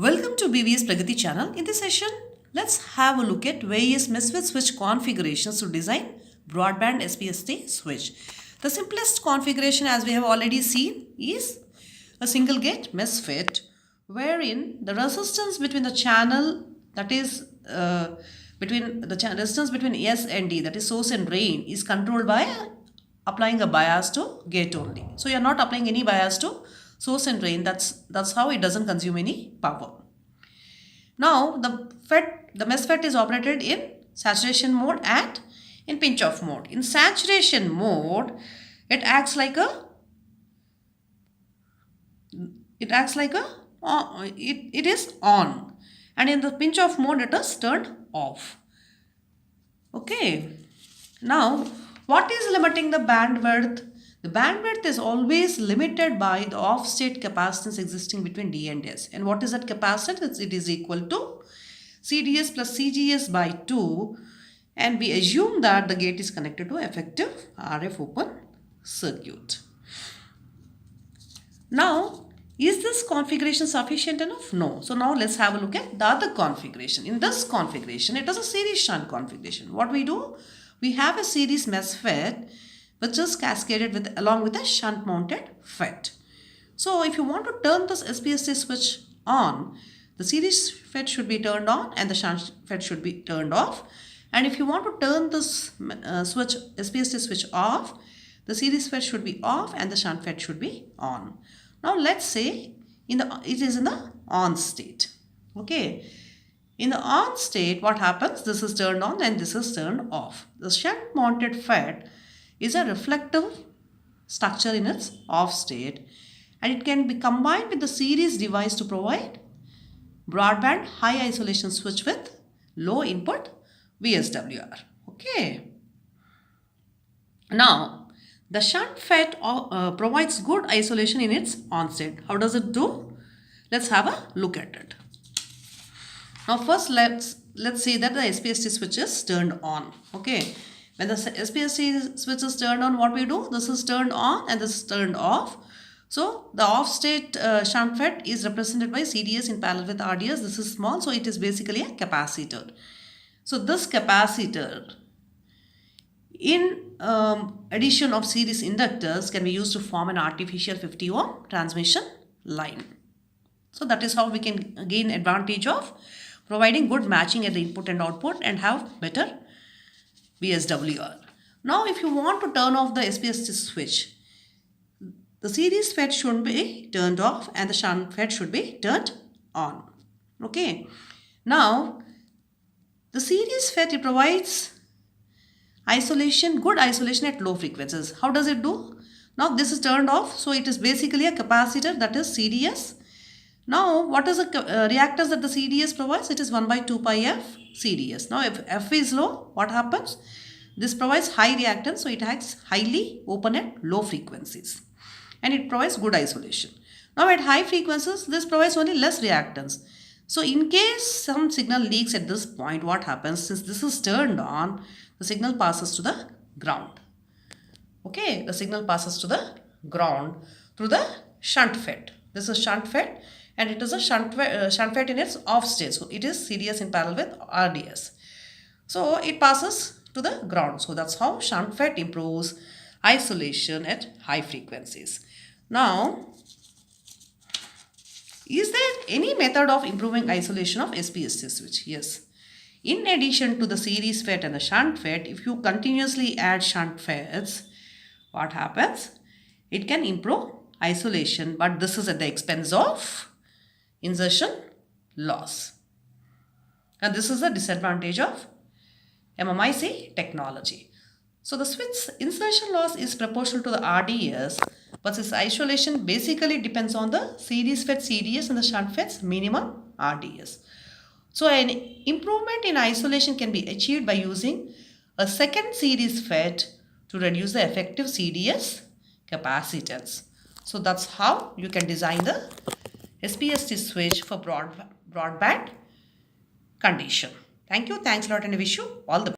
Welcome to BVS Pragati channel. In this session, let's have a look at various MESFET switch configurations to design broadband SPST switch. The simplest configuration, as we have already seen, is a single gate MESFET wherein the resistance between the channel, that is resistance between S and D, that is source and drain, is controlled by applying a bias to gate only. So you are not applying any bias to source and drain. That's how it doesn't consume any power. Now the MESFET is operated in saturation mode and in pinch off mode. In saturation mode, it acts like a it is on, and in the pinch off mode it is turned off. Okay. Now what is limiting the bandwidth? The bandwidth is always limited by the off-state capacitance existing between D and S. And what is that capacitance? It is equal to CDS plus CGS by 2. And we assume that the gate is connected to effective RF open circuit. Now, is this configuration sufficient enough? No. So now let's have a look at the other configuration. In this configuration, it is a series shunt configuration. What we do? We have a series MESFET which is cascaded along with a shunt mounted FET. So if you want to turn this SPST switch on, the series FET should be turned on and the shunt FET should be turned off. And if you want to turn this SPST switch off, the series FET should be off and the shunt FET should be on. Now let's say it is in the on state. Okay. In the on state, what happens? This is turned on and this is turned off. The shunt mounted FET is a reflective structure in its off state, and it can be combined with the series device to provide broadband high isolation switch with low input VSWR. Okay. Now the shunt FET provides good isolation in its on state. How does it do? Let's have a look at it. Now first let's say that the SPST switch is turned on. Okay. When the SPST switch is turned on, what we do? This is turned on and this is turned off. So the off state shunt FET is represented by CDS in parallel with RDS. This is small, so it is basically a capacitor. So this capacitor, in addition of series inductors, can be used to form an artificial 50 ohm transmission line. So that is how we can gain advantage of providing good matching at the input and output and have better VSWR. Now if you want to turn off the SPST switch, the series FET should be turned off and the shunt FET should be turned on. Okay. Now the series FET provides good isolation at low frequencies. How does it do? Now this is turned off, so it is basically a capacitor, that is CDS. Now what is the reactance that the CDS provides? It is 1 by 2 pi f CDS. Now if F is low, what happens? This provides high reactance, so it acts highly open at low frequencies. And it provides good isolation. Now at high frequencies, this provides only less reactance. So in case some signal leaks at this point, what happens? Since this is turned on, the signal passes to the ground. Okay, the signal passes to the ground through the shunt FET. This is shunt FET. And it is a shunt FET in its off state. So it is CDS in parallel with RDS. So it passes to the ground. So that's how shunt FET improves isolation at high frequencies. Now, is there any method of improving isolation of SPST switch? Yes. In addition to the series FET and the shunt FET, if you continuously add shunt FETs, what happens? It can improve isolation, but this is at the expense of insertion loss. And this is a disadvantage of MMIC technology. So the switch insertion loss is proportional to the RDS, but its isolation basically depends on the series FET CDS and the shunt FET's minimum RDS. So an improvement in isolation can be achieved by using a second series FET to reduce the effective CDS capacitance. So that's how you can design the SPST switch for broadband condition. Thank you. Thanks a lot and I wish you all the best.